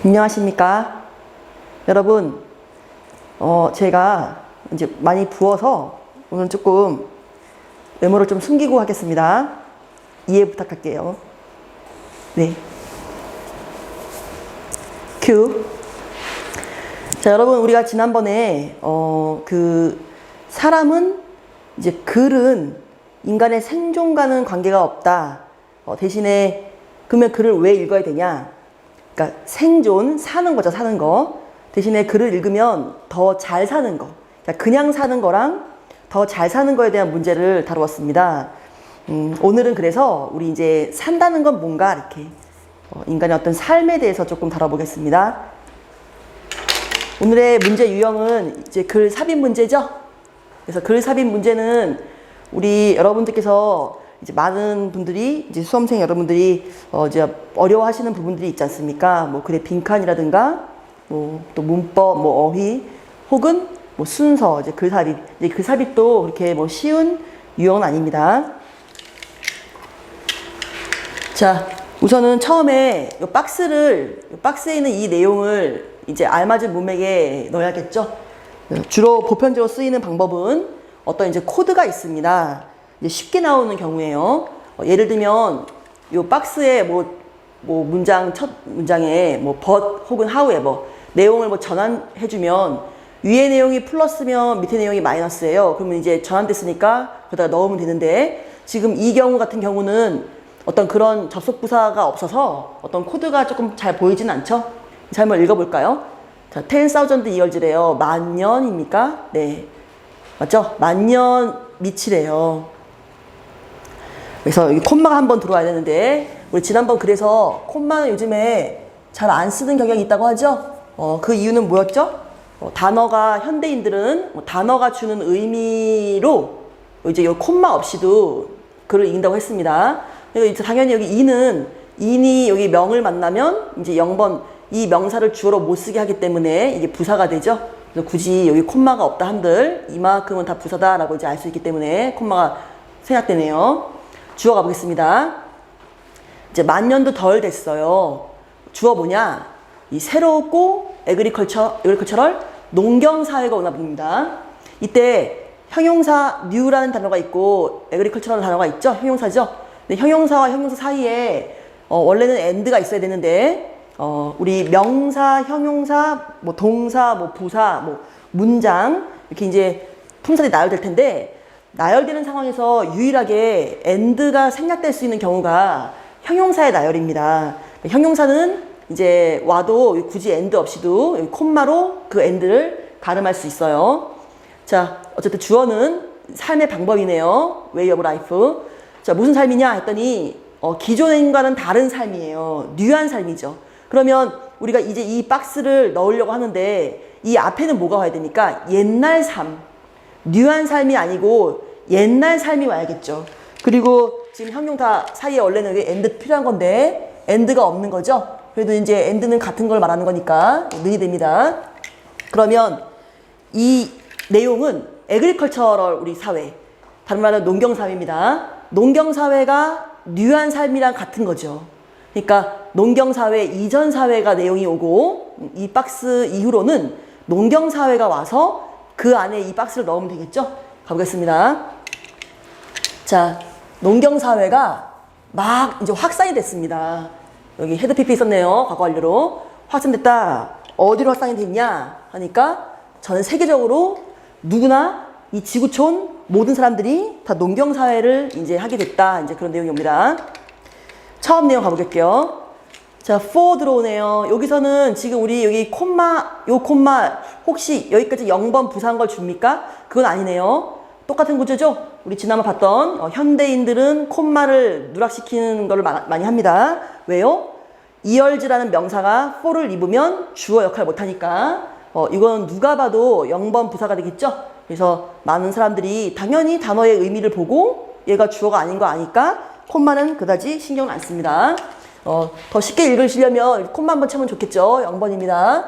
안녕하십니까 여러분. 제가 이제 많이 부어서 오늘 조금 외모를 좀 숨기고 하겠습니다. 이해 부탁할게요. 네. 큐. 자, 여러분, 우리가 지난번에 사람은 이제 글은 인간의 생존과는 관계가 없다. 대신에 그러면 글을 왜 읽어야 되냐? 그러니까 생존, 사는 거죠, 사는 거. 대신에 글을 읽으면 더 잘 사는 거. 그러니까 그냥 사는 거랑 더 잘 사는 거에 대한 문제를 다루었습니다. 오늘은 그래서 우리 이제 산다는 건 뭔가 이렇게 인간의 어떤 삶에 대해서 조금 다뤄보겠습니다. 오늘의 문제 유형은 이제 글 삽입 문제죠. 그래서 글 삽입 문제는 우리 여러분들께서 이제 많은 분들이 이제 수험생 여러분들이 이제 어려워하시는 부분들이 있지 않습니까? 뭐 글의 빈칸이라든가 뭐 또 문법, 뭐 어휘 혹은 뭐 순서, 이제 글 삽입. 이제 글 삽입도 그렇게 뭐 쉬운 유형은 아닙니다. 자, 우선은 처음에 이 박스에 있는 이 내용을 이제 알맞은 문맥에 넣어야겠죠. 주로 보편적으로 쓰이는 방법은 어떤 이제 코드가 있습니다. 이제 쉽게 나오는 경우에요. 예를 들면 이 박스에 뭐 첫 문장에 뭐 but 혹은 however 내용을 뭐 전환해주면 위에 내용이 플러스면 밑에 내용이 마이너스예요. 그러면 이제 전환됐으니까 거기다가 넣으면 되는데, 지금 이 경우 같은 경우는 어떤 그런 접속 부사가 없어서 어떤 코드가 조금 잘 보이진 않죠? 자, 한번 읽어볼까요? 자, 10,000 years래요. 만년입니까? 네. 맞죠? 만년 밑이래요. 그래서 여기 콤마가 한번 들어와야 되는데, 우리 지난번 그래서 콤마는 요즘에 잘 안 쓰는 경향이 있다고 하죠? 그 이유는 뭐였죠? 단어가, 현대인들은 단어가 주는 의미로 이제 이 콤마 없이도 글을 읽는다고 했습니다. 그리고 이제 당연히 여기 인이 여기 명을 만나면 이제 0번 이 명사를 주어로 못 쓰게 하기 때문에 이게 부사가 되죠. 그래서 굳이 여기 콤마가 없다 한들 이만큼은 다 부사다라고 이제 알 수 있기 때문에 콤마가 생략되네요. 주어 가보겠습니다. 이제 만년도 덜 됐어요. 주어 뭐냐? 이 새롭고 에그리컬처럴 농경사회가 오나 봅니다. 이때 형용사 new라는 단어가 있고 에그리컬처라는 단어가 있죠? 형용사죠? 근데 형용사와 형용사 사이에 원래는 and가 있어야 되는데 우리 명사, 형용사, 뭐 동사, 뭐 부사, 뭐 문장 이렇게 이제 품사들이 나열될 텐데, 나열되는 상황에서 유일하게 and가 생략될 수 있는 경우가 형용사의 나열입니다. 형용사는 이제 와도 굳이 and 없이도 여기 콤마로 그 and를 가름할 수 있어요. 자, 어쨌든 주어는 삶의 방법이네요. way of life. 자, 무슨 삶이냐 했더니 기존과는 다른 삶이에요. 뉴한 삶이죠. 그러면 우리가 이제 이 박스를 넣으려고 하는데 이 앞에는 뭐가 와야 됩니까? 옛날 삶. 뉴한 삶이 아니고 옛날 삶이 와야겠죠. 그리고 지금 형용사 사이에 원래는 여기 and 필요한 건데 and가 없는 거죠. 그래도 이제 and는 같은 걸 말하는 거니까 는이 됩니다. 그러면 이 내용은 에그리컬처럴 우리 사회, 다른 말로 농경사회입니다. 농경사회가 뉴한 삶이랑 같은 거죠. 그러니까 농경사회 이전 사회가 내용이 오고 이 박스 이후로는 농경사회가 와서 그 안에 이 박스를 넣으면 되겠죠? 가보겠습니다. 자, 농경사회가 막 이제 확산이 됐습니다. 여기 헤드 PP 있었네요. 과거 완료로. 확산됐다. 어디로 확산이 됐냐 하니까 전 세계적으로 누구나 이 지구촌 모든 사람들이 다 농경사회를 이제 하게 됐다. 이제 그런 내용이 옵니다. 처음 내용 가보겠게요. 자, for 들어오네요. 여기서는 지금 우리 여기 요 콤마 혹시 여기까지 0번 부사한 걸 줍니까? 그건 아니네요. 똑같은 구조죠? 우리 지난번 봤던 현대인들은 콤마를 누락시키는 걸 많이 합니다. 왜요? years라는 명사가 for를 입으면 주어 역할을 못하니까 이건 누가 봐도 0번 부사가 되겠죠? 그래서 많은 사람들이 당연히 단어의 의미를 보고 얘가 주어가 아닌 거 아니까 콤마는 그다지 신경을 안 씁니다. 더 쉽게 읽으시려면 콤마 한번 치면 좋겠죠? 0번입니다.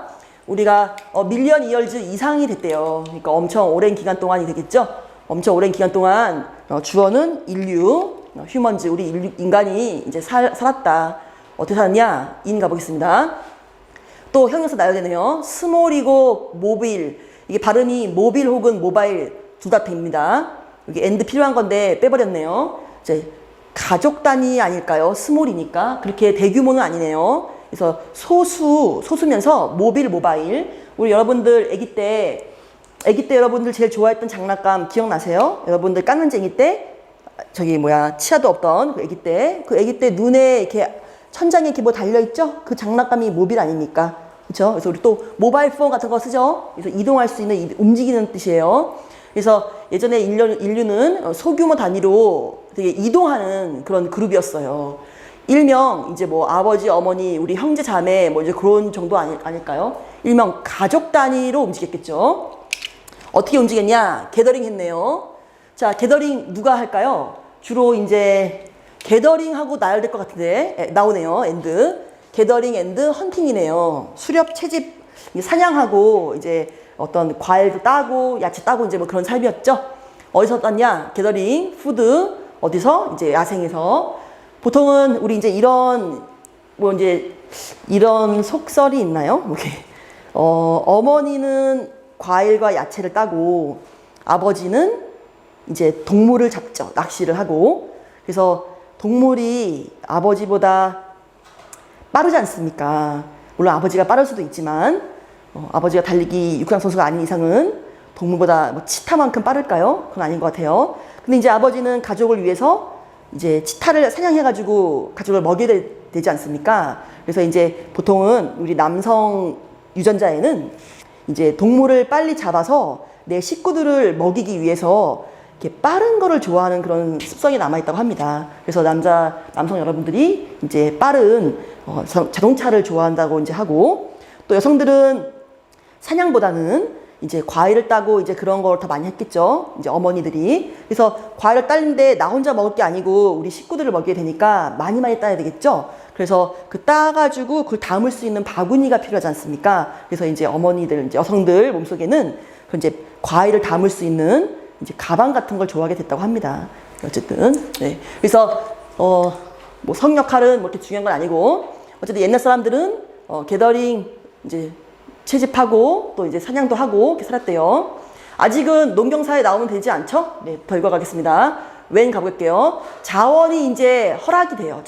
우리가 밀리언 이얼즈 이상이 됐대요. 그러니까 엄청 오랜 기간 동안이 되겠죠? 엄청 오랜 기간 동안 주어는 인류, 휴먼즈, 우리 인간이 이제 살았다. 어떻게 살았냐? 인 가보겠습니다. 또 형용사 나열되네요. 스몰이고 모빌. 이게 발음이 모빌 혹은 모바일 둘 다 됩니다. 여기 and 필요한 건데 빼버렸네요. 이제 가족 단위 아닐까요? 스몰이니까. 그렇게 대규모는 아니네요. 그래서 소수면서 모빌, 모바일. 우리 여러분들 아기 때 여러분들 제일 좋아했던 장난감 기억나세요? 여러분들 깐난쟁이 때 치아도 없던 그 아기 때 눈에 이렇게 천장에 이렇게 뭐 달려있죠? 그 장난감이 모빌 아닙니까? 그렇죠? 그래서 우리 또 모바일 폰 같은 거 쓰죠? 그래서 이동할 수 있는, 움직이는 뜻이에요. 그래서 예전에 인류는 소규모 단위로 되게 이동하는 그런 그룹이었어요. 일명 이제 뭐 아버지, 어머니, 우리 형제, 자매 뭐 이제 그런 정도 아닐까요? 일명 가족 단위로 움직였겠죠. 어떻게 움직였냐? 게더링 했네요. 자, 게더링 누가 할까요? 주로 이제 게더링하고 나열될 것 같은데 나오네요. 엔드. 게더링 앤드 헌팅이네요. 수렵, 채집, 사냥하고 이제 어떤 과일도 따고 야채 따고 이제 뭐 그런 삶이었죠. 어디서 땄냐? 게더링, 푸드. 어디서? 이제 야생에서. 보통은 우리 이제 이런 속설이 있나요? 이렇게 어머니는 과일과 야채를 따고 아버지는 이제 동물을 잡죠. 낚시를 하고. 그래서 동물이 아버지보다 빠르지 않습니까? 물론 아버지가 빠를 수도 있지만 아버지가 달리기 육상 선수가 아닌 이상은 동물보다 뭐 치타만큼 빠를까요? 그건 아닌 것 같아요. 근데 이제 아버지는 가족을 위해서 이제 치타를 사냥해가지고 가족을 먹여야 되지 않습니까? 그래서 이제 보통은 우리 남성 유전자에는 이제 동물을 빨리 잡아서 내 식구들을 먹이기 위해서 이렇게 빠른 거를 좋아하는 그런 습성이 남아있다고 합니다. 그래서 남성 여러분들이 이제 빠른 자동차를 좋아한다고 이제 하고, 또 여성들은 사냥보다는 이제 과일을 따고 이제 그런 걸 더 많이 했겠죠. 이제 어머니들이. 그래서 과일을 따는데 나 혼자 먹을 게 아니고 우리 식구들을 먹여야 되니까 많이 따야 되겠죠. 그래서 그 따가지고 그걸 담을 수 있는 바구니가 필요하지 않습니까? 그래서 이제 어머니들, 이제 여성들 몸속에는 그 이제 과일을 담을 수 있는 이제 가방 같은 걸 좋아하게 됐다고 합니다. 어쨌든. 네. 그래서, 뭐 성 역할은 뭐 이렇게 중요한 건 아니고, 어쨌든 옛날 사람들은, 게더링, 이제 채집하고, 또 이제 사냥도 하고, 이렇게 살았대요. 아직은 농경사에 나오면 되지 않죠? 네, 더 읽어가겠습니다. 웬 가볼게요. 자원이 이제 허락이 돼요.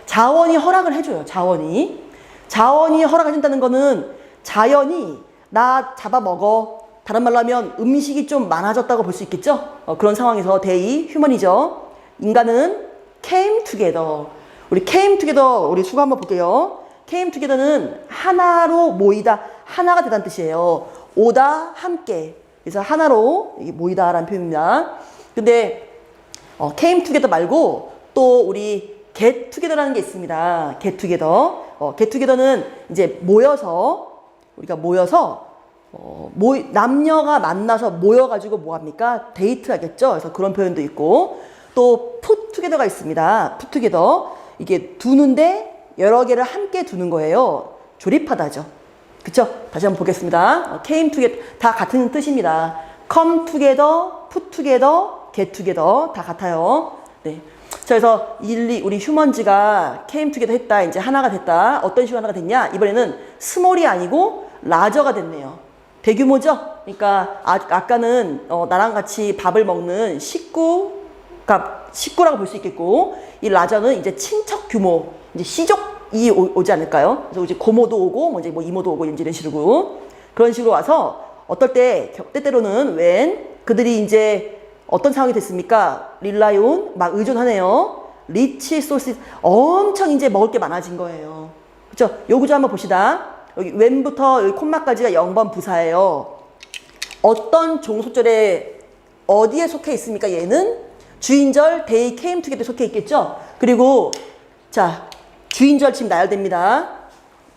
자원이 허락을 해줘요. 자원이 허락해준다는 거는 자연이 나 잡아먹어. 다른 말로 하면 음식이 좀 많아졌다고 볼 수 있겠죠? 그런 상황에서 데이, 휴먼이죠. 인간은 came together. 우리 came together, 우리 수고 한번 볼게요. came together는 하나로 모이다, 하나가 되다는 뜻이에요. 오다, 함께. 그래서 하나로 모이다라는 표현입니다. 근데 came together 말고 또 우리 get together라는 게 있습니다. get together. get together는 이제 우리가 모여서 남녀가 만나서 모여가지고 뭐합니까? 데이트 하겠죠? 그래서 그런 표현도 있고, 또 put together가 있습니다. put together. 이게 두는데 여러 개를 함께 두는 거예요. 조립하다죠. 그쵸? 다시 한번 보겠습니다. came together. 다 같은 뜻입니다. come together, put together, get together. 다 같아요. 네. 자, 그래서 우리 휴먼즈가 came together 했다. 이제 하나가 됐다. 어떤 식으로 하나가 됐냐? 이번에는 스몰이 아니고 라저가 됐네요. 대규모죠? 그러니까 아까는 나랑 같이 밥을 먹는 식구라고 볼 수 있겠고, 이 라저는 이제 친척 규모, 이제 시족이 오지 않을까요? 그래서 이제 고모도 오고, 뭐 이제 뭐 이모도 오고 이제 이런 식으로 그런 식으로 와서 어떨 때 때때로는 그들이 이제 어떤 상황이 됐습니까? rely on 막 의존하네요. rich sources 엄청 이제 먹을 게 많아진 거예요. 그렇죠? 요 구조 한번 봅시다. 여기 when부터 여기 콤마까지가 0번 부사예요. 어떤 종속절에 어디에 속해 있습니까? 얘는 주인절 they came together 속해 있겠죠? 그리고 자, 주인절 지금 나열됩니다.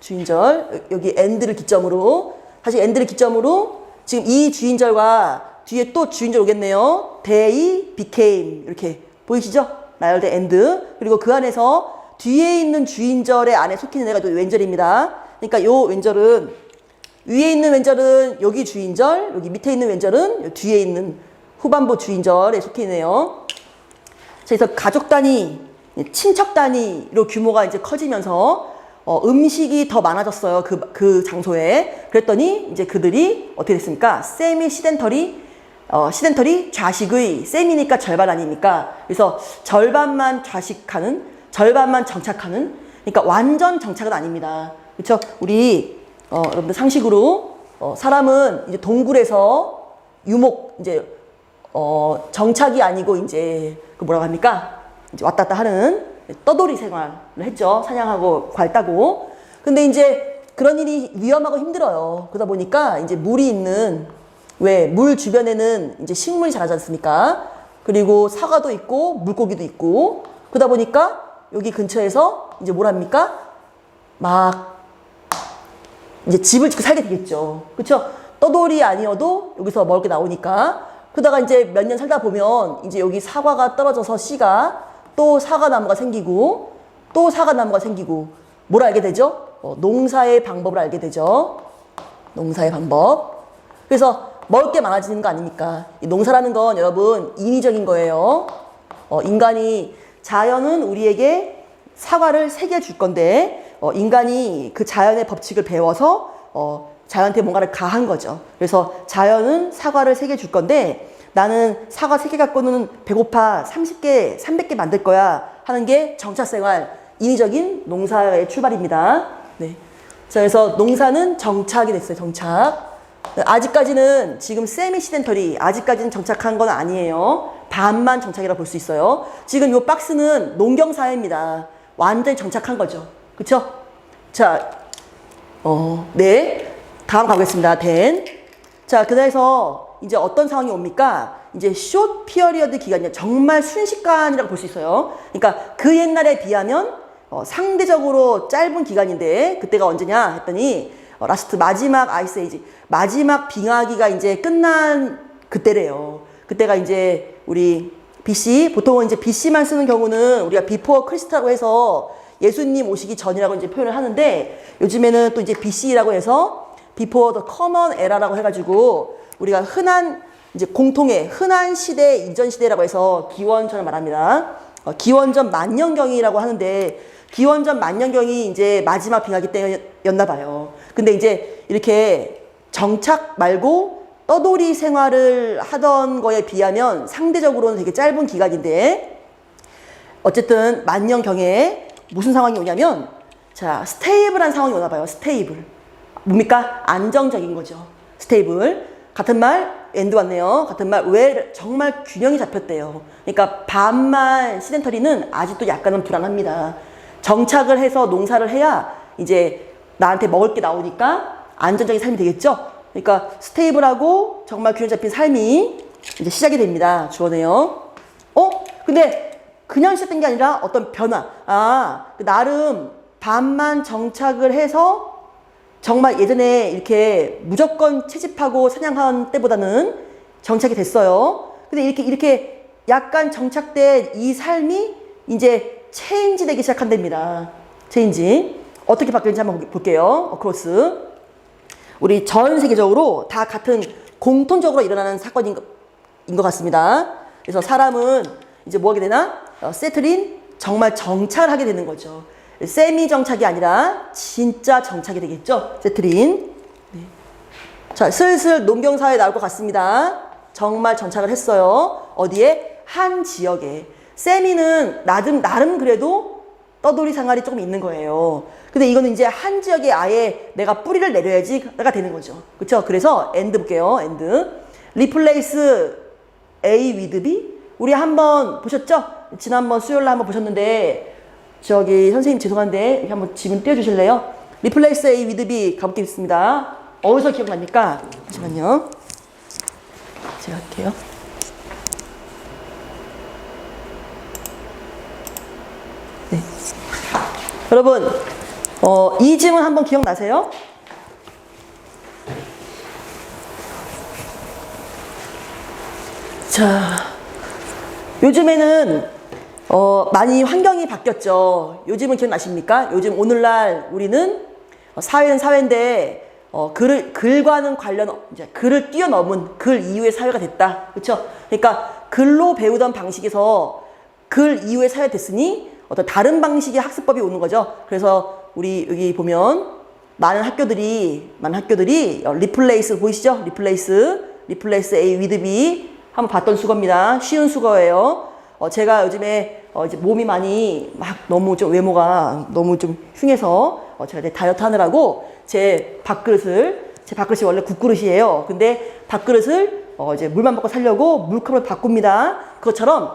주인절 여기 and를 기점으로, 다시 and를 기점으로 지금 이 주인절과 뒤에 또 주인절 오겠네요. they became 이렇게 보이시죠? 나열된 and. 그리고 그 안에서 뒤에 있는 주인절의 안에 속해 있는 애가 또 왼절입니다. 그러니까 요 왼절은, 위에 있는 왼절은 여기 주인절, 여기 밑에 있는 왼절은 뒤에 있는 후반부 주인절에 속해 있네요. 그래서 가족 단위, 친척 단위로 규모가 이제 커지면서 음식이 더 많아졌어요. 그 장소에. 그랬더니 이제 그들이 어떻게 됐습니까? 세미 시덴터리 좌식의 셈이니까 절반 아닙니까? 그래서 절반만 좌식하는, 절반만 정착하는, 그러니까 완전 정착은 아닙니다. 그렇죠? 우리 여러분들 상식으로 사람은 이제 동굴에서 유목 이제 정착이 아니고 이제 그 뭐라고 합니까? 이제 왔다 갔다 하는 떠돌이 생활을 했죠. 사냥하고 괄 따고. 근데 이제 그런 일이 위험하고 힘들어요. 그러다 보니까 이제 물이 있는, 왜 물 주변에는 이제 식물이 자라지 않습니까? 그리고 사과도 있고 물고기도 있고. 그러다 보니까 여기 근처에서 이제 뭘 합니까? 막 이제 집을 짓고 살게 되겠죠. 그렇죠? 떠돌이 아니어도 여기서 먹을 게 나오니까. 그러다가 이제 몇 년 살다 보면 이제 여기 사과가 떨어져서 씨가 또 사과나무가 생기고 또 사과나무가 생기고 뭘 알게 되죠? 농사의 방법을 알게 되죠. 농사의 방법. 그래서 먹을 게 많아지는 거 아닙니까? 이 농사라는 건 여러분 인위적인 거예요. 자연은 우리에게 사과를 3개 줄 건데 인간이 그 자연의 법칙을 배워서 자연한테 뭔가를 가한 거죠. 그래서 자연은 사과를 3개 줄 건데 나는 사과 3개 갖고는 배고파 30개, 300개 만들 거야 하는 게 정착생활, 인위적인 농사의 출발입니다. 네. 자, 그래서 농사는 정착이 됐어요. 정착. 아직까지는 지금 세미 시덴터리, 아직까지는 정착한 건 아니에요. 반만 정착이라고 볼 수 있어요. 지금 이 박스는 농경사회입니다. 완전히 정착한 거죠. 그쵸? 자, 네. 다음 가보겠습니다. 자, 그래서 이제 어떤 상황이 옵니까? 이제 숏 피어리어드 기간이요. 정말 순식간이라고 볼 수 있어요. 그러니까 그 옛날에 비하면 상대적으로 짧은 기간인데 그때가 언제냐 했더니 라스트 마지막 아이스 에이지, 마지막 빙하기가 이제 끝난 그때래요. 그때가 이제 우리 BC, 보통은 이제 BC만 쓰는 경우는 우리가 비포어 크리스트라고 해서 예수님 오시기 전이라고 이제 표현을 하는데 요즘에는 또 이제 BC라고 해서 비포어 더 커먼 에라라고 해가지고 우리가 흔한 이제 공통의 흔한 시대, 이전 시대라고 해서 기원전을 말합니다. 기원전 만년경이라고 하는데 기원전 만년경이 이제 마지막 빙하기 때였나 봐요. 근데 이제 이렇게 정착 말고 떠돌이 생활을 하던 거에 비하면 상대적으로는 되게 짧은 기간인데 어쨌든 만년경에 무슨 상황이 오냐면 자, 스테이블한 상황이 오나 봐요. 스테이블. 뭡니까? 안정적인 거죠. 스테이블. 같은 말, 엔드 왔네요. 같은 말, 왜 정말 균형이 잡혔대요. 그러니까 반만 시덴터리는 아직도 약간은 불안합니다. 정착을 해서 농사를 해야 이제 나한테 먹을 게 나오니까 안정적인 삶이 되겠죠. 그러니까 스테이블하고 정말 균형 잡힌 삶이 이제 시작이 됩니다. 주어네요. 근데 그냥 시작된 게 아니라 어떤 변화. 나름 반만 정착을 해서 정말 예전에 이렇게 무조건 채집하고 사냥한 때보다는 정착이 됐어요. 근데 이렇게 약간 정착된 이 삶이 이제 체인지 되기 시작한답니다. 체인지. 어떻게 바뀌는지 한번 볼게요. 어크로스. 우리 전 세계적으로 다 같은 공통적으로 일어나는 사건인 것 같습니다. 그래서 사람은 이제 뭐 하게 되나? 세틀인, 정말 정착을 하게 되는 거죠. 세미 정착이 아니라 진짜 정착이 되겠죠. 세틀인. 네. 자, 슬슬 농경사회 나올 것 같습니다. 정말 정착을 했어요. 어디에? 한 지역에. 세미는 나름 그래도 떠돌이 생활이 조금 있는 거예요. 근데 이거는 이제 한 지역에 아예 내가 뿌리를 내려야지가 되는 거죠. 그렇죠? 그래서 엔드 볼게요. 엔드. 리플레이스 A with B. 우리 한번 보셨죠? 지난번 수요일날 한번 보셨는데 저기 선생님 죄송한데 한번 지문 띄워주실래요? 리플레이스 A with B 가보겠습니다. 어디서 기억납니까? 잠시만요. 제가 할게요. 네. 여러분 이 질문 한번 기억나세요? 자, 요즘에는 많이 환경이 바뀌었죠. 요즘은 기억나십니까? 요즘 오늘날 우리는 사회는 사회인데 글과는 관련 이제 글을 뛰어넘은 글 이후의 사회가 됐다. 그렇죠? 그러니까 글로 배우던 방식에서 글 이후의 사회가 됐으니 어떤 다른 방식의 학습법이 오는 거죠. 그래서 우리 여기 보면 많은 학교들이 리플레이스 보이시죠? 리플레이스 A with B 한번 봤던 수거입니다. 쉬운 수거예요. 제가 요즘에 이제 몸이 많이 막 너무 좀 외모가 너무 좀 흉해서 제가 이제 다이어트 하느라고 제 밥그릇이 원래 국그릇이에요. 근데 밥그릇을 이제 물만 먹고 살려고 물컵을 바꿉니다. 그것처럼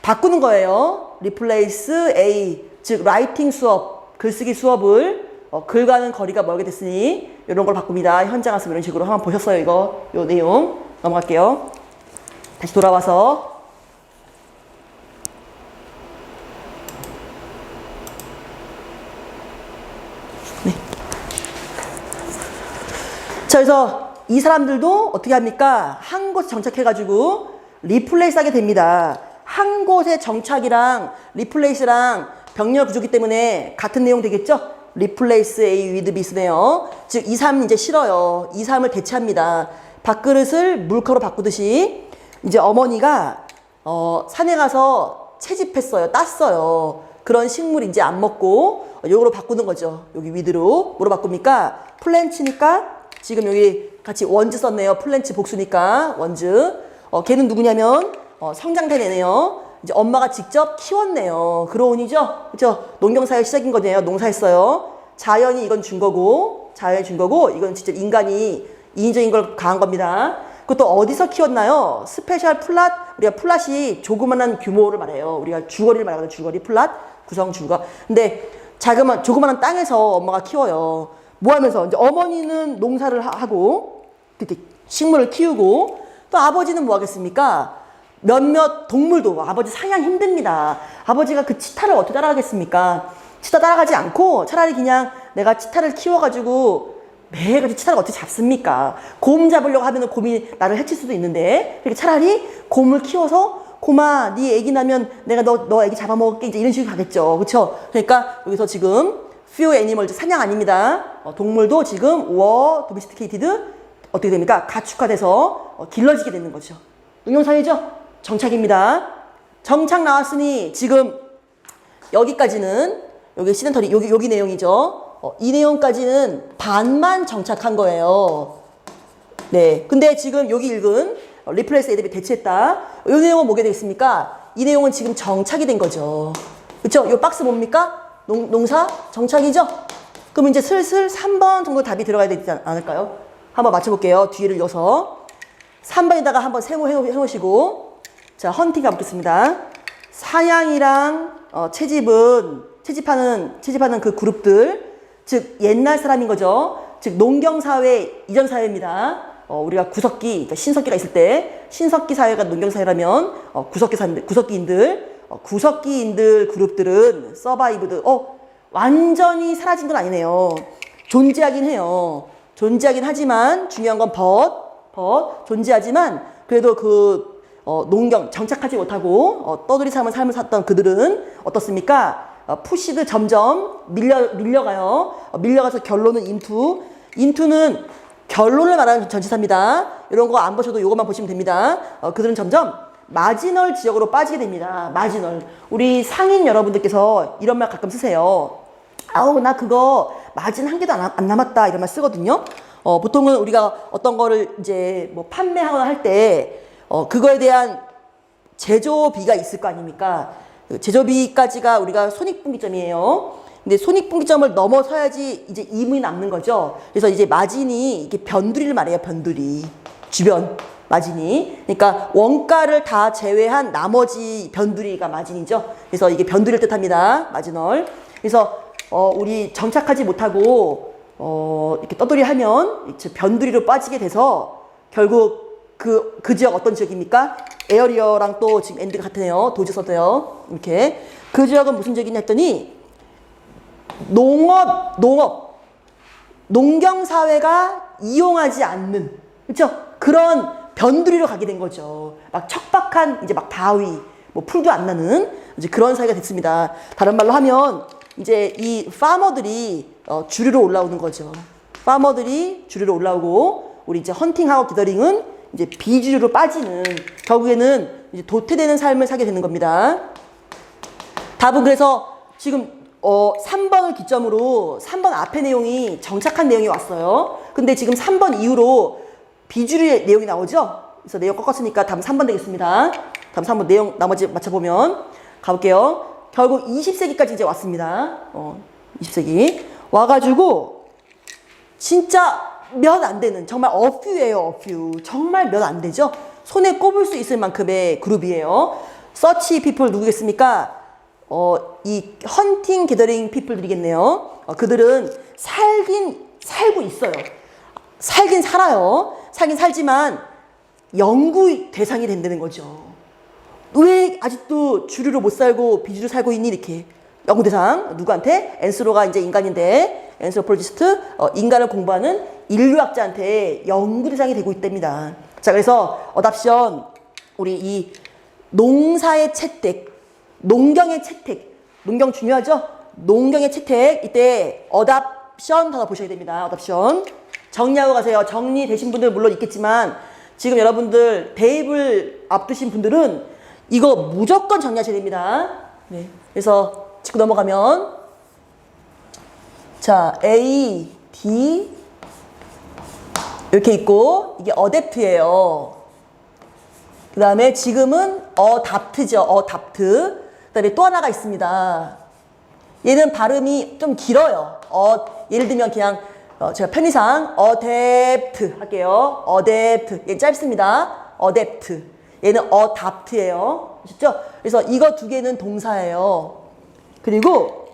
바꾸는 거예요. 리플레이스 A, 즉 라이팅 수업, 글쓰기 수업을 글과는 거리가 멀게 됐으니 이런 걸 바꿉니다. 현장 학습 이런 식으로 한번 보셨어요. 요 내용 넘어갈게요. 다시 돌아와서 자, 그래서 이 사람들도 어떻게 합니까? 한 곳에 정착해가지고 리플레이스 하게 됩니다. 한 곳에 정착이랑 리플레이스랑 병렬 구조기 때문에 같은 내용 되겠죠? 리플레이스 A with B네요. 즉, 2, 3 이제 싫어요. 2, 3을 대체합니다. 밥그릇을 물컵으로 바꾸듯이 이제 어머니가 산에 가서 채집했어요. 땄어요. 그런 식물 이제 안 먹고 요거로 바꾸는 거죠. 여기 위드로. 뭐로 바꿉니까? 플랜츠니까 지금 여기 같이 원즈 썼네요. 플랜츠 복수니까 원즈. 걔는 누구냐면 성장된 애네요. 이제 엄마가 직접 키웠네요. 그러온이죠. 그죠? 농경사의 시작인 거네요. 농사했어요. 자연이 이건 준 거고 이건 진짜 인간이 인위적인 걸 가한 겁니다. 그것도 어디서 키웠나요? 스페셜 플랫. 우리가 플랫이 조그만한 규모를 말해요. 우리가 주거리를 말하거든요. 주거리 플랫 구성 주거. 근데 조그만한 땅에서 엄마가 키워요. 뭐 하면서 이제 어머니는 농사를 하고 이렇게 식물을 키우고 또 아버지는 뭐 하겠습니까? 몇몇 동물도 아버지 사냥 힘듭니다. 아버지가 그 치타를 어떻게 따라가겠습니까? 치타 따라가지 않고 차라리 그냥 내가 치타를 키워가지고 매일같이 치타를 어떻게 잡습니까? 곰 잡으려고 하면 곰이 나를 해칠 수도 있는데 이렇게 차라리 곰을 키워서 곰아 네 애기 나면 내가 너 애기 잡아먹을게 이제 이런 식으로 가겠죠. 그렇죠? 그러니까 여기서 지금 few animals 사냥 아닙니다. 동물도 지금 were domesticated 어떻게 됩니까? 가축화돼서 길러지게 되는 거죠. 농경사회죠? 정착입니다. 정착 나왔으니 지금 여기까지는 여기 시덴터리 여기 내용이죠. 이 내용까지는 반만 정착한 거예요. 네. 근데 지금 여기 읽은 리플레이스 에드비 대체했다. 이 내용은 뭐게 되겠습니까? 이 내용은 지금 정착이 된 거죠. 그렇죠? 이 박스 뭡니까? 농사 정착이죠? 그럼 이제 슬슬 3번 정도 답이 들어가야 되지 않을까요? 한번 맞춰볼게요. 뒤를 이어서 3번에다가 한번 해놓으시고 자, 헌팅 가보겠습니다. 사냥이랑 채집하는 그 그룹들, 즉 옛날 사람인 거죠. 즉 농경사회 이전 사회입니다. 우리가 그러니까 신석기가 있을 때 신석기 사회가 농경사회라면 구석기인들 그룹들은 서바이브드 완전히 사라진 건 아니네요. 존재하긴 해요. 존재하긴 하지만 중요한 건 존재하지만 그래도 농경 정착하지 못하고 떠돌이 삶을 샀던 그들은 어떻습니까? 푸시드 점점 밀려가요. 밀려가서 결론은 인투는 결론을 말하는 전치사입니다. 이런 거 안 보셔도 이것만 보시면 됩니다. 그들은 점점 마지널 지역으로 빠지게 됩니다. 마지널. 우리 상인 여러분들께서 이런 말 가끔 쓰세요. 아우 나 그거 마진 한 개도 안 남았다 이런 말 쓰거든요. 보통은 우리가 어떤 거를 이제 뭐 판매하거나 할 때 그거에 대한 제조비가 있을 거 아닙니까? 제조비까지가 우리가 손익분기점이에요. 근데 손익분기점을 넘어서야지 이제 이문이 남는 거죠. 그래서 이제 마진이 이렇게 변두리를 말해요. 변두리. 주변 마진이. 그러니까 원가를 다 제외한 나머지 변두리가 마진이죠. 그래서 이게 변두리를 뜻합니다. 마지널. 그래서 우리 정착하지 못하고 이렇게 떠돌이 하면 변두리로 빠지게 돼서 결국 그 지역 어떤 지역입니까? 에어리어랑 또 지금 엔드가 같으네요. 도지 썼대요. 이렇게. 그 지역은 무슨 지역이냐 했더니 농경사회가 이용하지 않는, 그쵸? 그런 변두리로 가게 된 거죠. 막 척박한 이제 막 바위, 뭐 풀도 안 나는 이제 그런 사회가 됐습니다. 다른 말로 하면 이제 이 파머들이 주류로 올라오는 거죠. 파머들이 주류로 올라오고 우리 이제 헌팅하고 기더링은 이제 비주류로 빠지는 결국에는 이제 도태되는 삶을 살게 되는 겁니다. 답은 그래서 지금 3번을 기점으로 3번 앞에 내용이 정착한 내용이 왔어요. 근데 지금 3번 이후로 비주류의 내용이 나오죠? 그래서 내용 꺾었으니까 답은 3번 되겠습니다. 다음 3번 내용 나머지 맞춰보면 가볼게요. 결국 20세기까지 이제 왔습니다. 20세기. 와가지고 진짜 몇 안 되는 정말 어퓨예요. 어퓨. 정말 몇 안 되죠? 손에 꼽을 수 있을 만큼의 그룹이에요. 서치 피플 누구겠습니까? 이 헌팅 게더링 피플들이겠네요. 그들은 살고 있어요. 살긴 살아요. 살긴 살지만 연구 대상이 된다는 거죠. 왜 아직도 주류로 못 살고 비주류 살고 있니? 이렇게. 연구 대상. 누구한테? 앤스로가 이제 인간인데, 앤스로폴로지스트, 인간을 공부하는 인류학자한테 연구 대상이 되고 있답니다. 자, 그래서 어답션, 우리 이 농사의 채택, 농경의 채택, 농경 중요하죠? 농경의 채택, 이때 어답션 하나 보셔야 됩니다. 어답션. 정리하고 가세요. 정리되신 분들 물론 있겠지만 지금 여러분들 대입을 앞두신 분들은 이거 무조건 정리하셔야 됩니다. 네. 그래서 짚고 넘어가면 자, A, D 이렇게 있고 이게 어댑트예요. 그 다음에 지금은 어답트죠. 어답트. 그 다음에 또 하나가 있습니다. 얘는 발음이 좀 길어요. 예를 들면 그냥 제가 편의상 어댑트 할게요. 어댑트. 얘는 짧습니다. 어댑트. 얘는 어답트예요. 아셨죠? 그래서 이거 두 개는 동사예요. 그리고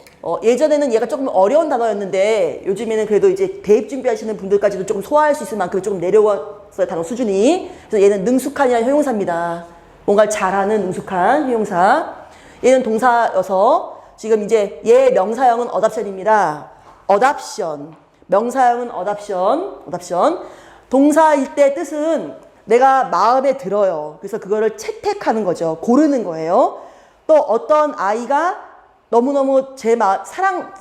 예전에는 얘가 조금 어려운 단어였는데 요즘에는 그래도 이제 대입 준비하시는 분들까지도 조금 소화할 수 있을 만큼 조금 내려왔어요. 단어 수준이. 그래서 얘는 능숙한이라는 형용사입니다. 뭔가를 잘하는 능숙한 형용사. 얘는 동사여서 지금 이제 얘 명사형은 어답션입니다. 어답션. 명사형은 어답션. 동사일 때 뜻은 내가 마음에 들어요. 그래서 그거를 채택하는 거죠. 고르는 거예요. 또 어떤 아이가 너무너무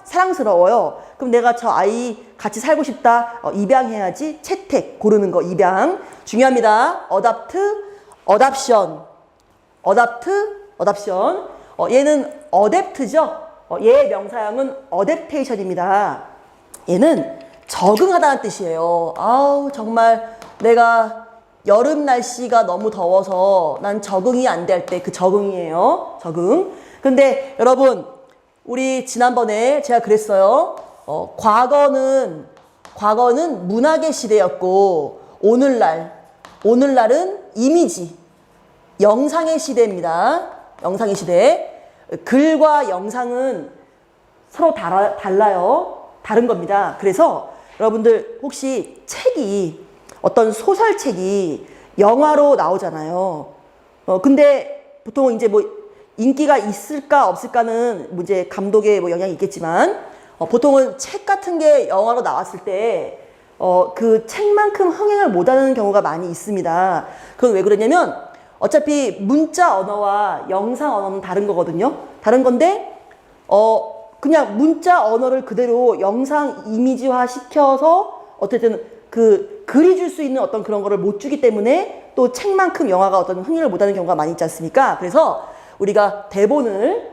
사랑스러워요. 그럼 내가 저 아이 같이 살고 싶다. 입양해야지. 채택, 고르는 거, 입양. 중요합니다. 어답트, 어답션. 얘는 어댑트죠. 얘 명사형은 어댑테이션입니다. 얘는 적응하다는 뜻이에요. 아우, 정말 내가 여름 날씨가 너무 더워서 난 적응이 안 될 때 그 적응이에요. 적응. 근데 여러분, 우리 지난번에 제가 그랬어요. 과거는 문학의 시대였고 오늘날은 이미지, 영상의 시대입니다. 영상의 시대. 글과 영상은 서로 달라요. 다른 겁니다. 그래서 여러분들 혹시 어떤 소설책이 영화로 나오잖아요. 근데 보통 이제 뭐 인기가 있을까 없을까는 이제 감독의 뭐 영향이 있겠지만 보통은 책 같은 게 영화로 나왔을 때 그 책만큼 흥행을 못하는 경우가 많이 있습니다. 그건 왜 그러냐면 어차피 문자 언어와 영상 언어는 다른 거거든요. 다른 건데 그냥 문자 언어를 그대로 영상 이미지화 시켜서 어쨌든 그 글이 줄 수 있는 어떤 그런 거를 못 주기 때문에 또 책만큼 영화가 어떤 흥행을 못하는 경우가 많이 있지 않습니까? 그래서 우리가 대본을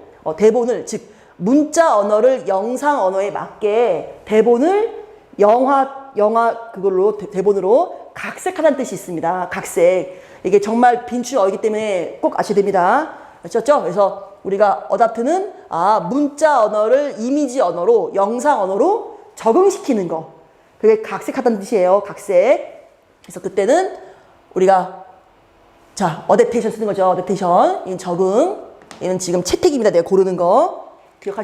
즉 문자 언어를 영상 언어에 맞게 대본을 영화 그걸로 대본으로 각색하다는 뜻이 있습니다. 각색. 이게 정말 빈출어이기 때문에 꼭 아셔야 됩니다. 아셨죠? 그래서 우리가 어답트는 문자 언어를 이미지 언어로 영상 언어로 적응시키는 거. 그게 각색하다는 뜻이에요. 각색. 그래서 그때는 우리가 어댑테이션 쓰는 거죠. 어댑테이션. 얘는 적응. 얘는 지금 채택입니다. 내가 고르는 거.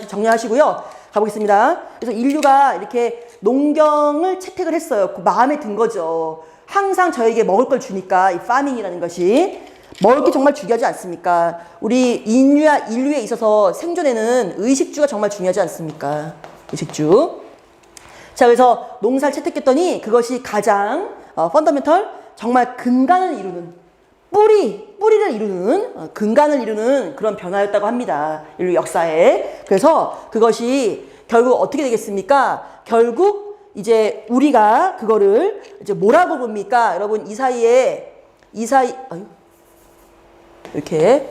정리하시고요. 가보겠습니다. 그래서 인류가 이렇게 농경을 채택을 했어요. 마음에 든 거죠. 항상 저에게 먹을 걸 주니까 이 파밍이라는 것이 먹을 게 정말 중요하지 않습니까? 우리 인류에 있어서 생존에는 의식주가 정말 중요하지 않습니까? 의식주. 자, 그래서 농사를 채택했더니 그것이 가장 펀더멘털, 정말 근간을 이루는 뿌리를 이루는 근간을 이루는 그런 변화였다고 합니다. 인류 역사에. 그래서 그것이 결국 어떻게 되겠습니까? 결국 이제 우리가 그거를 이제 뭐라고 봅니까? 여러분 이 사이에 이렇게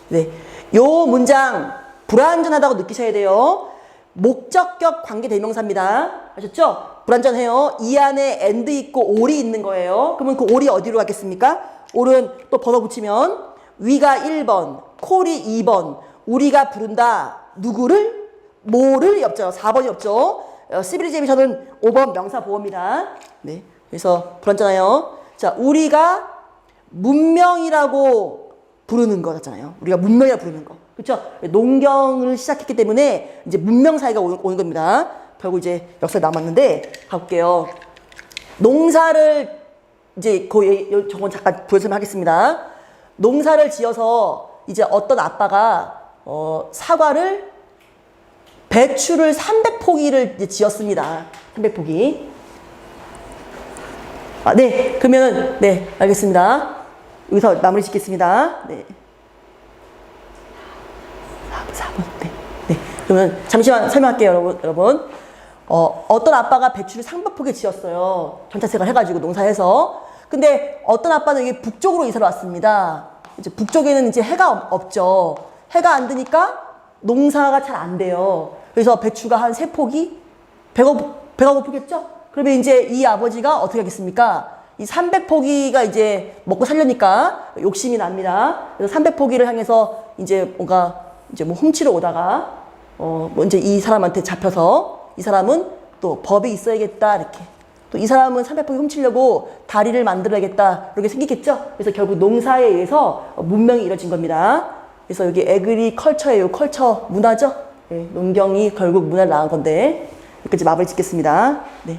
네. 요 문장 불완전하다고 느끼셔야 돼요. 목적격 관계 대명사입니다. 아셨죠? 불완전해요. 이 안에 and 있고 all이 있는 거예요. 그러면 그 all이 어디로 가겠습니까? all은 또 번호 붙이면 위가 1번, 콜이 2번, 우리가 부른다. 누구를? 뭐를 없죠. 4번이 없죠. 시빌리제이션은 5번 명사 보호입니다. 네. 그래서 불완전해요. 자, 우리가 문명이라고 부르는 거잖아요. 우리가 문명이라고 부르는 거. 그렇죠? 농경을 시작했기 때문에 이제 문명 사회가 오는 겁니다. 결국 이제 역사 남았는데 가볼게요. 농사를 이제 저건 잠깐 보여주겠습니다. 농사를 지어서 이제 어떤 아빠가 사과를 배추를 300포기를 이제 지었습니다. 300포기. 아, 네. 그러면 네, 알겠습니다. 여기서 마무리 짓겠습니다. 네. 4번. 네. 네. 그러면 잠시만 설명할게요, 여러분. 어떤 아빠가 배추를 300포기 지었어요. 전차색을 해가지고 농사해서. 근데 어떤 아빠는 이게 북쪽으로 이사를 왔습니다. 이제 북쪽에는 이제 해가 없죠. 해가 안 드니까 농사가 잘 안 돼요. 그래서 배추가 한 3포기? 배가 고프겠죠? 그러면 이제 이 아버지가 어떻게 하겠습니까? 이 300포기가 이제 먹고 살려니까 욕심이 납니다. 그래서 300포기를 향해서 이제 뭔가 이제 뭐 훔치러 오다가 이제 이 사람한테 잡혀서 이 사람은 또 법이 있어야겠다 이렇게 또 이 사람은 300포기 훔치려고 다리를 만들어야겠다 이렇게 생기겠죠. 그래서 결국 농사에 의해서 문명이 이루어진 겁니다. 그래서 여기 에그리컬처예요. 컬처 문화죠. 네, 농경이 결국 문화를 낳은 건데 여기까지 마무리 짓겠습니다. 네.